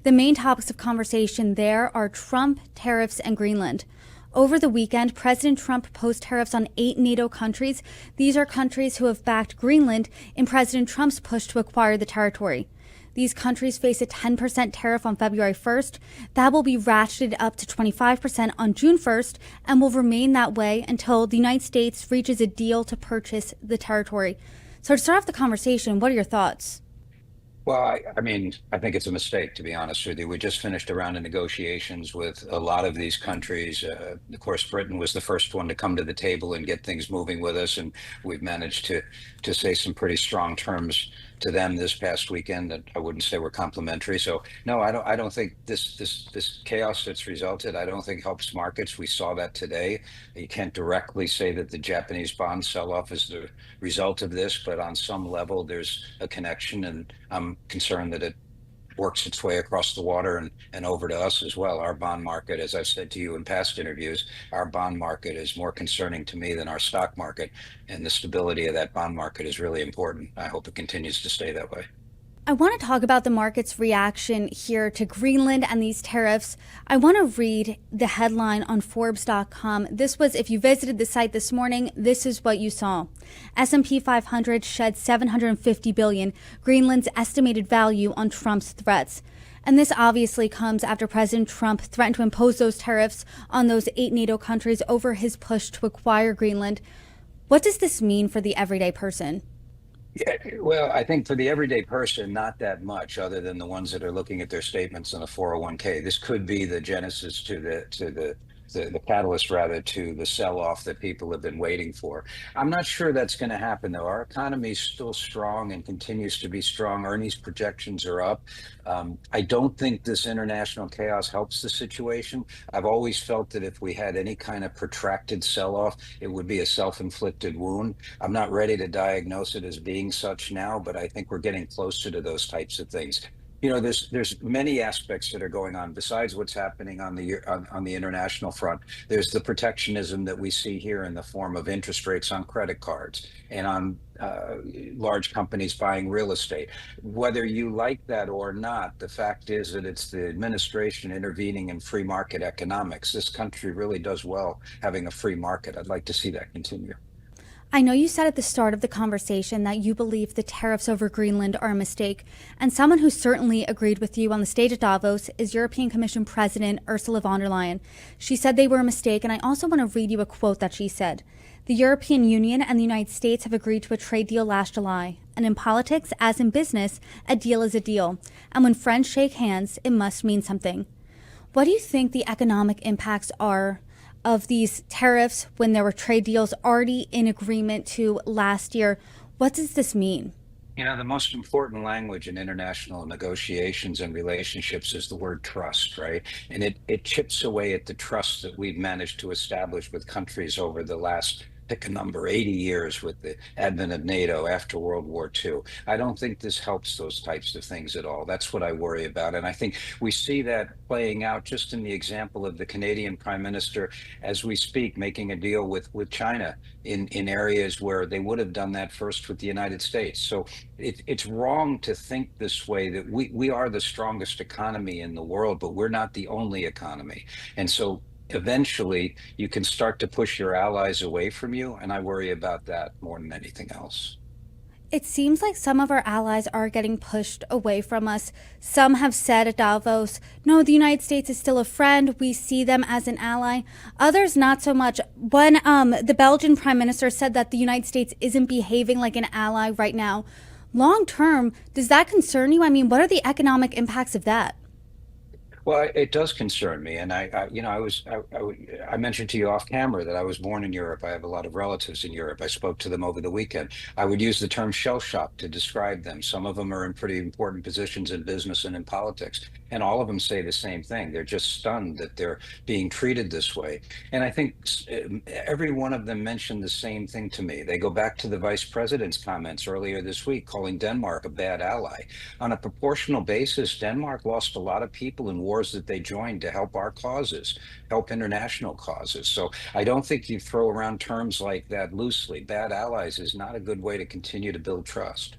The main topics of conversation there are Trump, tariffs, and Greenland. Over the weekend, President Trump imposed tariffs on 8 NATO countries. These are countries who have backed Greenland in President Trump's push to acquire the territory. These countries face a 10% tariff on February 1st. That will be ratcheted up to 25% on June 1st and will remain that way until the United States reaches a deal to purchase the territory. So to start off the conversation, what are your thoughts? Well, I think it's a mistake, to be honest with you. We just finished a round of negotiations with a lot of these countries. Of course, Britain was the first one to come to the table and get things moving with us, and we've managed to say some pretty strong terms to them this past weekend that I wouldn't say were complimentary. So, no, I don't think this chaos that's resulted, I don't think helps markets. We saw that today. You can't directly say that the Japanese bond sell-off is the result of this, but on some level, there's a connection, and I'm concerned that it works its way across the water and over to us as well. Our bond market, as I've said to you in past interviews, our bond market is more concerning to me than our stock market, and the stability of that bond market is really important. I hope it continues to stay that way. I want to talk about the market's reaction here to Greenland and these tariffs. I want to read the headline on Forbes.com. This was, if you visited the site this morning, this is what you saw. S&P 500 shed $750 billion, Greenland's estimated value on Trump's threats. And this obviously comes after President Trump threatened to impose those tariffs on those 8 NATO countries over his push to acquire Greenland. What does this mean for the everyday person? Yeah, well, I think for the everyday person, not that much, other than the ones that are looking at their statements on a 401k. This could be the genesis to the catalyst rather to the sell-off that people have been waiting for. I'm not sure that's going to happen though. Our economy is still strong and continues to be strong. Earnings projections are up. I don't think this international chaos helps the situation. I've always felt that if we had any kind of protracted sell-off, it would be a self-inflicted wound. I'm not ready to diagnose it as being such now, but I think we're getting closer to those types of things. There's many aspects that are going on besides what's happening on the international front. There's the protectionism that we see here in the form of interest rates on credit cards and on large companies buying real estate. Whether you like that or not, the fact is that it's the administration intervening in free market economics. This country really does well having a free market. I'd like to see that continue. I know you said at the start of the conversation that you believe the tariffs over Greenland are a mistake, and someone who certainly agreed with you on the stage at Davos is European Commission President Ursula von der Leyen. She said they were a mistake, and I also want to read you a quote that she said. The European Union and the United States have agreed to a trade deal last July, and in politics, as in business, a deal is a deal, and when friends shake hands, it must mean something. What do you think the economic impacts are of these tariffs when there were trade deals already in agreement to last year? What does this mean? The most important language in international negotiations and relationships is the word trust, right? And it chips away at the trust that we've managed to establish with countries over the last, pick a number, 80 years with the advent of NATO after World War II. I don't think this helps those types of things at all. That's what I worry about. And I think we see that playing out just in the example of the Canadian Prime Minister as we speak, making a deal with China in areas where they would have done that first with the United States. So it's wrong to think this way, that we are the strongest economy in the world, but we're not the only economy. And so eventually you can start to push your allies away from you. And I worry about that more than anything else. It seems like some of our allies are getting pushed away from us. Some have said at Davos, no, the United States is still a friend. We see them as an ally. Others, not so much. When the Belgian prime minister said that the United States isn't behaving like an ally right now, long term, does that concern you? I mean, what are the economic impacts of that? Well, it does concern me, and I mentioned to you off camera that I was born in Europe. I have a lot of relatives in Europe. I spoke to them over the weekend. I would use the term shell shock to describe them. Some of them are in pretty important positions in business and in politics, and all of them say the same thing. They're just stunned that they're being treated this way. And I think every one of them mentioned the same thing to me. They go back to the vice president's comments earlier this week, calling Denmark a bad ally. On a proportional basis, Denmark lost a lot of people in wars that they joined to help our causes, help international causes. So I don't think you throw around terms like that loosely. Bad allies is not a good way to continue to build trust.